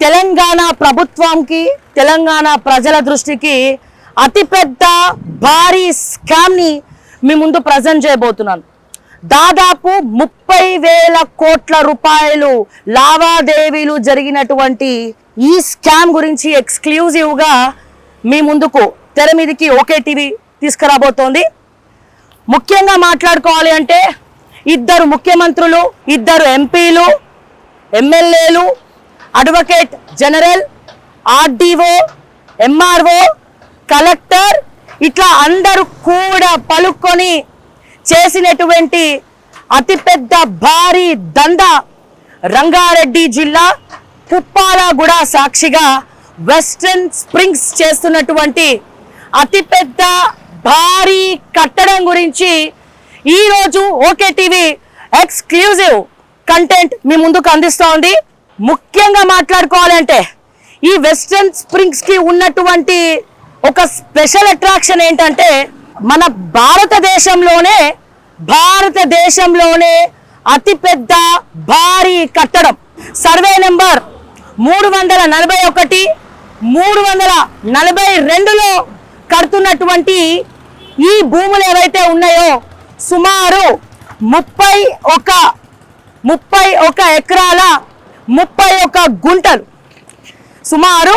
తెలంగాణ ప్రభుత్వంకి తెలంగాణ ప్రజల దృష్టికి అతిపెద్ద భారీ స్కామ్ ని మీ ముందు ప్రజెంట్ చేయబోతున్నాను. దాదాపు 30,000 కోట్ల రూపాయలు లావాదేవీలు జరిగినటువంటి ఈ స్కామ్ గురించి ఎక్స్క్లూజివ్ గా మీ ముందుకు తెర మీదకి ఓకే టీవీ తీసుకురాబోతోంది. ముఖ్యంగా మాట్లాడుకోవాలి అంటే ఇద్దరు ముఖ్యమంత్రులు, ఇద్దరు ఎంపీలు, ఎమ్మెల్యేలు, advocate general, RDO, MRO, collector ఇట్లా అందరూ కూడా పలుకొని చేసినటువంటి అతిపెద్ద భారీ దందా రంగారెడ్డి జిల్లా పుప్పాలగూడ సాక్షిగా వెస్టర్న్ స్ప్రింగ్స్ చేస్తున్నటువంటి అతిపెద్ద భారీ కట్టడం గురించి ఈరోజు ఓకే టీవీ ఎక్స్క్లూజివ్ కంటెంట్ మీ ముందుకు అందిస్తోంది. ముఖ్యంగా మాట్లాడుకోవాలంటే ఈ వెస్టర్న్ స్ప్రింగ్స్ కి ఉన్నటువంటి ఒక స్పెషల్ అట్రాక్షన్ ఏంటంటే మన భారతదేశంలోనే అతిపెద్ద భారీ కట్టడం సర్వే నెంబర్ 341, 342లో కడుతున్నటువంటి ఈ భూములు ఏవైతే ఉన్నాయో సుమారు 31 ఎకరాల 31 గుంటలు, సుమారు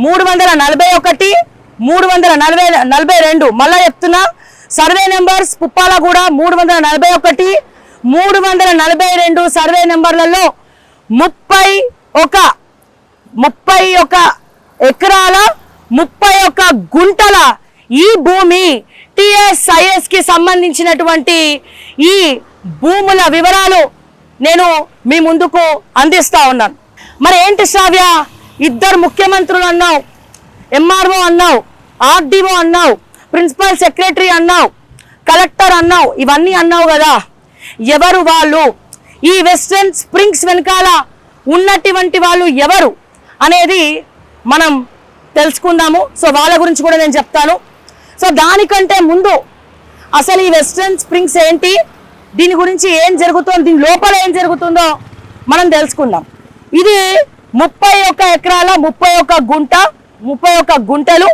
341, 342 మళ్ళా చెప్తున్నా, సర్వే నెంబర్స్ పుప్పాలగూడ 341, 342 సర్వే నెంబర్లలో 31 ఎకరాల 31 గుంటల ఈ భూమి టిఎస్ఐఎస్ కి సంబంధించినటువంటి ఈ భూముల వివరాలు నేను మీ ముందుకు అందిస్తా ఉన్నాను. మరి ఏంటి శ్రావ్య, ఇద్దరు ముఖ్యమంత్రులు అన్నావు, ఎంఆర్ఓ అన్నావు, ఆర్డీఓ అన్నావు, ప్రిన్సిపల్ సెక్రటరీ అన్నావు, కలెక్టర్ అన్నావు, ఇవన్నీ అన్నావు కదా, ఎవరు వాళ్ళు? ఈ వెస్టర్న్ స్ప్రింగ్స్ వెనకాల ఉన్నటువంటి వాళ్ళు ఎవరు అనేది మనం తెలుసుకుందాము. సో వాళ్ళ గురించి కూడా నేను చెప్తాను. సో దానికంటే ముందు అసలు ఈ వెస్టర్న్ స్ప్రింగ్స్ ఏంటి, దీని గురించి ఏం జరుగుతుందో, దీని లోపల ఏం జరుగుతుందో మనం తెలుసుకుందాం. ఇది 31 ఎకరాల 31 గుంటలు.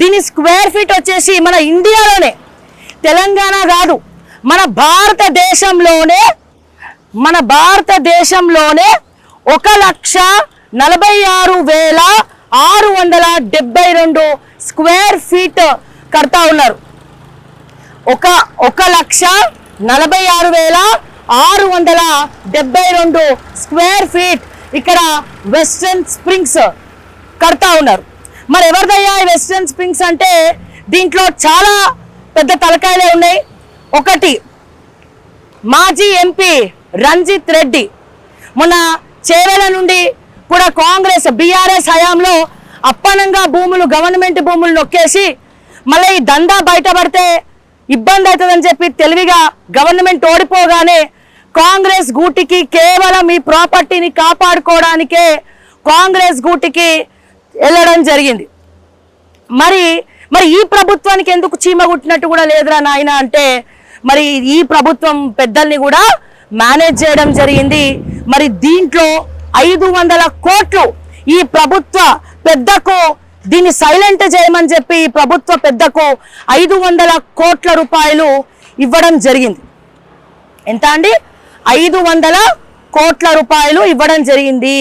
దీని స్క్వేర్ ఫీట్ వచ్చేసి మన ఇండియాలోనే, తెలంగాణ కాదు, మన భారతదేశంలోనే 1,46,672 స్క్వేర్ ఫీట్ కడతా ఉన్నారు. 1,46,672 స్క్వేర్ ఫీట్ ఇక్కడ వెస్టర్న్ స్ప్రింగ్స్ కడతా ఉన్నారు. మరి ఎవరిదయ్యా ఈ వెస్టర్న్ స్ప్రింగ్స్ అంటే దీంట్లో చాలా పెద్ద తలకాయలే ఉన్నాయి. ఒకటి, మాజీ ఎంపీ రంజిత్ రెడ్డి, మొన్న చేవెల నుండి కూడా కాంగ్రెస్ బీఆర్ఎస్ హయాంలో అప్పనంగా గవర్నమెంట్ భూములు నొక్కేసి మళ్ళీ ఈ దందా బయటపడితే ఇబ్బంది అవుతుందని చెప్పి తెలివిగా గవర్నమెంట్ ఓడిపోగానే కాంగ్రెస్ గూటికి కేవలం ఈ ప్రాపర్టీని కాపాడుకోవడానికే కాంగ్రెస్ గూటికి వెళ్ళడం జరిగింది. మరి ఈ ప్రభుత్వానికి ఎందుకు చీమ కుట్టినట్టు కూడా లేదురా నాయన అంటే మరి ఈ ప్రభుత్వం పెద్దల్ని కూడా మేనేజ్ చేయడం జరిగింది. మరి దీంట్లో 500 కోట్లు ఈ ప్రభుత్వ పెద్దకు దీన్ని సైలెంట్ చేయమని చెప్పి ఈ ప్రభుత్వ పెద్దకు 500 కోట్ల రూపాయలు ఇవ్వడం జరిగింది. ఎంత అండి? 500 కోట్ల రూపాయలు ఇవ్వడం జరిగింది.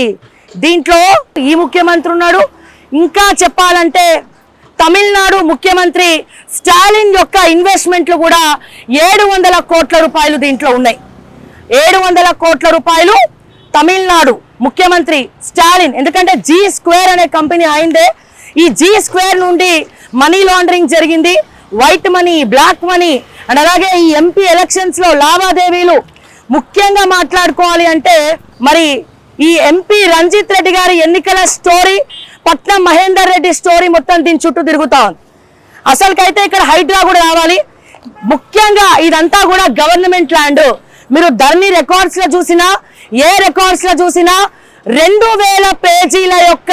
దీంట్లో ఈ ముఖ్యమంత్రి ఉన్నాడు. ఇంకా చెప్పాలంటే తమిళనాడు ముఖ్యమంత్రి స్టాలిన్ యొక్క ఇన్వెస్ట్మెంట్లు కూడా 700 కోట్ల రూపాయలు దీంట్లో ఉన్నాయి. 700 కోట్ల రూపాయలు తమిళనాడు ముఖ్యమంత్రి స్టాలిన్, ఎందుకంటే G2 అనే కంపెనీ అయిందే. ఈ G2 నుండి మనీ లాండరింగ్ జరిగింది, white money, black money and అలాగే ఈ ఎంపీ ఎలక్షన్స్ లో లావాదేవీలు. ముఖ్యంగా మాట్లాడుకోవాలి అంటే మరి ఈ ఎంపీ రంజిత్ రెడ్డి గారి ఎన్నికల స్టోరీ, పట్నం మహేందర్ రెడ్డి స్టోరీ మొత్తం దీని చుట్టూ తిరుగుతా ఉంది. అసలుకైతే ఇక్కడ హైడ్రా కూడా రావాలి. ముఖ్యంగా ఇదంతా కూడా గవర్నమెంట్ ల్యాండ్. మీరు ధర్ని రికార్డ్స్ లో చూసినా, ఏ రికార్డ్స్ లో చూసినా 2000 పేజీల యొక్క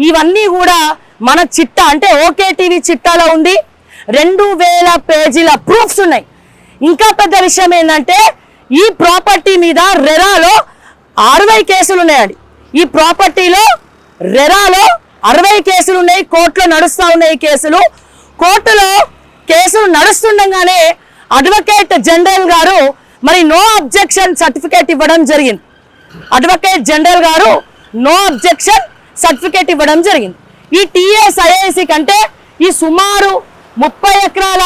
ఇవన్నీ కూడా మన చిట్టా అంటే ఓకే టీవీ చిట్టాలో ఉంది. 2000 పేజీల ప్రూఫ్స్ ఉన్నాయి. ఇంకా పెద్ద విషయం ఏంటంటే ఈ ప్రాపర్టీ మీద రెరాలో 60 కేసులు ఉన్నాయండి. ఈ ప్రాపర్టీలో రెరాలో 60 కేసులు ఉన్నాయి, కోర్టులో నడుస్తూ ఉన్నాయి కేసులు. కోర్టులో కేసులు నడుస్తుండగానే అడ్వకేట్ జనరల్ గారు మరి నో అబ్జెక్షన్ సర్టిఫికేట్ ఇవ్వడం జరిగింది. అడ్వకేట్ జనరల్ గారు నో అబ్జెక్షన్ సర్టిఫికేట్ ఇవ్వడం జరిగింది. ఈ TSIIC కంటే ఈ సుమారు 30 ఎకరాల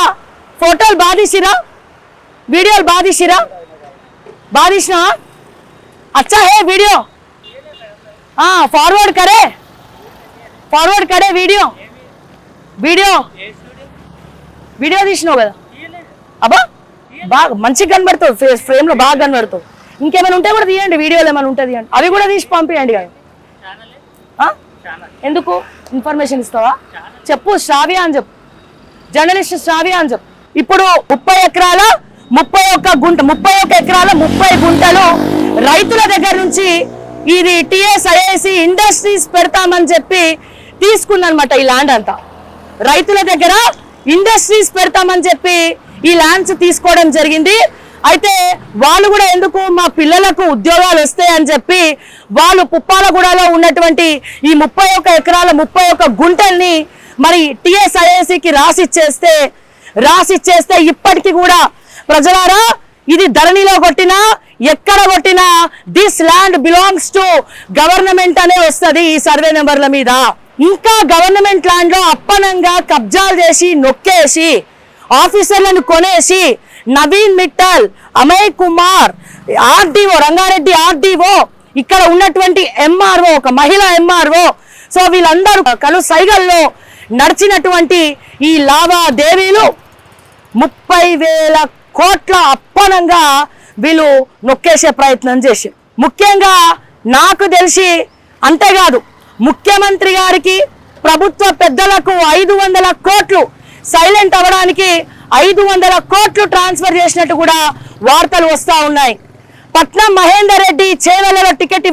ఫోటోలు బాధిసిరా, వీడియోలు బాధిసిరా, బాధిసిన अच्छा है वीडियो फॉरवर्ड करे वीडियो वीडियो वीडियो తీసినావు కదా అబ్బా బాగా మంచిగా కనబడుతుంది ఫ్రేమ్ లో బాగా కనబడుతుంది. ఇంకేమైనా ఉంటే కూడా తీయండి, వీడియోలు ఏమైనా ఉంటే తీయండి, అవి కూడా తీసి పంపించండి కదా. ఎందుకు ఇన్ఫర్మేషన్ ఇస్తావా చెప్పు, శ్రావ్య అని చెప్పు, జర్నలిస్ట్ శ్రావ్య అని చెప్పు. ఇప్పుడు 30 ఎకరాల 31 ఎకరాల 30 గుంటలు రైతుల దగ్గర నుంచి ఇది TSIIC ఇండస్ట్రీస్ పెడతామని చెప్పి తీసుకుందనమాట. ఈ ల్యాండ్ అంతా రైతుల దగ్గర ఇండస్ట్రీస్ పెడతామని చెప్పి ఈ ల్యాండ్స్ తీసుకోవడం జరిగింది. అయితే వాళ్ళు కూడా ఎందుకు మా పిల్లలకు ఉద్యోగాలు వస్తాయని చెప్పి వాళ్ళు పుప్పాలగూడలో ఉన్నటువంటి ఈ 31 ఎకరాల 31 గుంటల్ని మరి TSIICకి రాసిచ్చేస్తే ఇప్పటికీ కూడా ప్రజలారా ఇది ధరణిలో కొట్టినా ఎక్కడ కొట్టినా this land belongs to government అనే వస్తుంది ఈ సర్వే నెంబర్ల మీద. ఇంకా గవర్నమెంట్ ల్యాండ్ లో అప్పనంగా కబ్జాలు చేసి నొక్కేసి ఆఫీసర్లను కొనేసి నవీన్ మిట్టల్, అమయ్ కుమార్, ఆర్డీఓ రంగారెడ్డి ఆర్డీఓ, ఇక్కడ ఉన్నటువంటి MRO ఒక మహిళా MRO, సో వీళ్ళందరూ కలు సైగల్లో నడిచినటువంటి ఈ లావాదేవీలు 30,000 కోట్ల అప్పనంగా వీళ్ళు నొక్కేసే ప్రయత్నం చేసి, ముఖ్యంగా నాకు తెలిసి అంతేకాదు ముఖ్యమంత్రి గారికి ప్రభుత్వ పెద్దలకు 500 కోట్లు సైలెంట్ అవ్వడానికి 500 కోట్లు ట్రాన్స్ఫర్ చేసినట్టు కూడా వార్తలు వస్తూ ఉన్నాయి. పట్నం మహేందర్ రెడ్డి చేవెళ్లలో టికెట్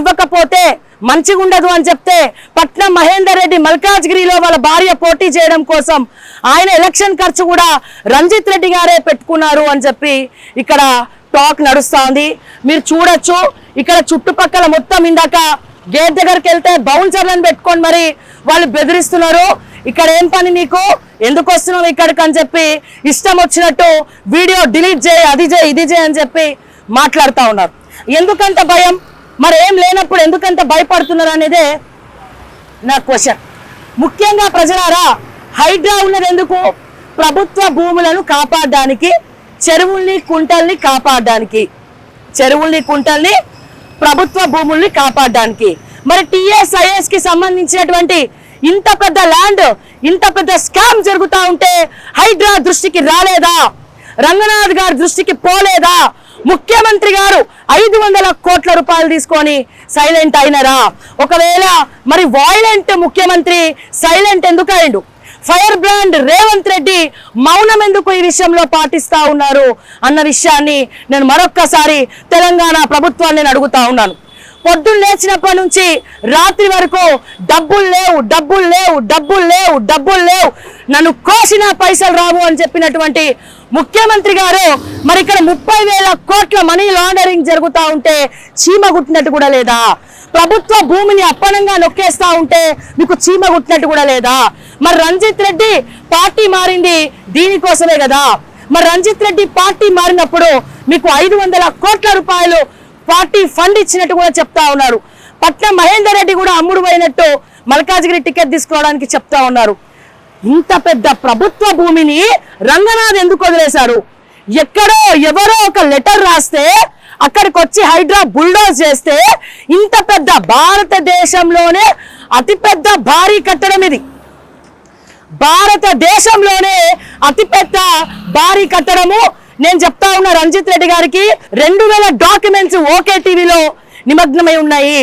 ఇవ్వకపోతే మంచిగా ఉండదు అని చెప్తే పట్నం మహేందర్ రెడ్డి మల్కాజ్గిరిలో వాళ్ళ భార్య పోటీ చేయడం కోసం ఆయన ఎలక్షన్ ఖర్చు కూడా రంజిత్ రెడ్డి గారే పెట్టుకున్నారు అని చెప్పి ఇక్కడ టాక్ నడుస్తూ ఉంది. మీరు చూడొచ్చు ఇక్కడ చుట్టుపక్కల మొత్తం ఇందాక గేట్ దగ్గరికి వెళ్తే బౌన్సర్లను పెట్టుకొని మరి వాళ్ళు బెదిరిస్తున్నారు. ఇక్కడ ఏం పని నీకు, ఎందుకు వస్తున్నావు ఇక్కడికి అని చెప్పి ఇష్టం వచ్చినట్టు వీడియో డిలీట్ చేయి, అది చేయి, ఇది చేయి అని చెప్పి మాట్లాడుతూ ఉన్నారు. ఎందుకంత భయం, మరి ఏం లేనప్పుడు ఎందుకంత భయపడుతున్నారు అనేదే నా క్వశ్చన్. ముఖ్యంగా ప్రజలారా హైడ్రా ఉన్నది ఎందుకు? ప్రభుత్వ భూములను కాపాడడానికి, చెరువుల్ని కుంటల్ని కాపాడడానికి, ప్రభుత్వ భూముల్ని కాపాడడానికి. మరి TSIICకి సంబంధించినటువంటి ఇంత పెద్ద ల్యాండ్, ఇంత పెద్ద స్కామ్ జరుగుతూ ఉంటే హైడ్రా దృష్టికి రాలేదా? రంగనాథ్ గారి దృష్టికి పోలేదా? ముఖ్యమంత్రి గారు 500 కోట్ల రూపాయలు తీసుకొని సైలెంట్ అయినరా? ఒకవేళ మరి వాయిలెంట్ ముఖ్యమంత్రి సైలెంట్ ఎందుకు అయ్యిండు? ఫైర్ బ్రాండ్ రేవంత్ రెడ్డి మౌనం ఎందుకు ఈ విషయంలో పాటిస్తా ఉన్నారు అన్న విషయాన్ని నేను మరొక్కసారి తెలంగాణ ప్రభుత్వాన్ని నేను అడుగుతా ఉన్నాను. పొద్దున్న లేచినప్పటి నుంచి రాత్రి వరకు డబ్బులు లేవు, నన్ను కోసిన పైసలు రావు అని చెప్పినటువంటి ముఖ్యమంత్రి గారు మరి ఇక్కడ 30,000 కోట్ల మనీ లాండరింగ్ జరుగుతూ ఉంటే చీమ గుట్టినట్టు కూడా లేదా? ప్రభుత్వ భూమిని అప్పనంగా నొక్కేస్తా ఉంటే మీకు చీమ గుట్టినట్టు కూడా లేదా? మరి రంజిత్ రెడ్డి పార్టీ మారింది దీనికోసమే కదా. మరి రంజిత్ రెడ్డి పార్టీ మారినప్పుడు మీకు 500 కోట్ల రూపాయలు పార్టీ ఫండ్ ఇచ్చినట్టు కూడా చెప్తా ఉన్నారు. పట్నం మహేందర్ రెడ్డి కూడా అమ్ముడు పోయినట్టు మల్కాజ్గిరి టికెట్ తీసుకోవడానికి చెప్తా ఉన్నారు. ఇంత పెద్ద ప్రభుత్వ భూమిని రంగనాథ్ ఎందుకు వదిలేశారు? ఎక్కడో ఎవరో ఒక లెటర్ రాస్తే అక్కడికి వచ్చి హైడ్రా బుల్డోజ్ చేస్తే ఇంత పెద్ద భారతదేశంలోనే అతిపెద్ద భారీ కట్టడం ఇది. భారతదేశంలోనే అతిపెద్ద భారీ కట్టడము. నేను చెప్తా ఉన్నా రంజిత్ రెడ్డి గారికి 2000 డాక్యుమెంట్స్ ఓకే టీవీలో నిమగ్నమై ఉన్నాయి.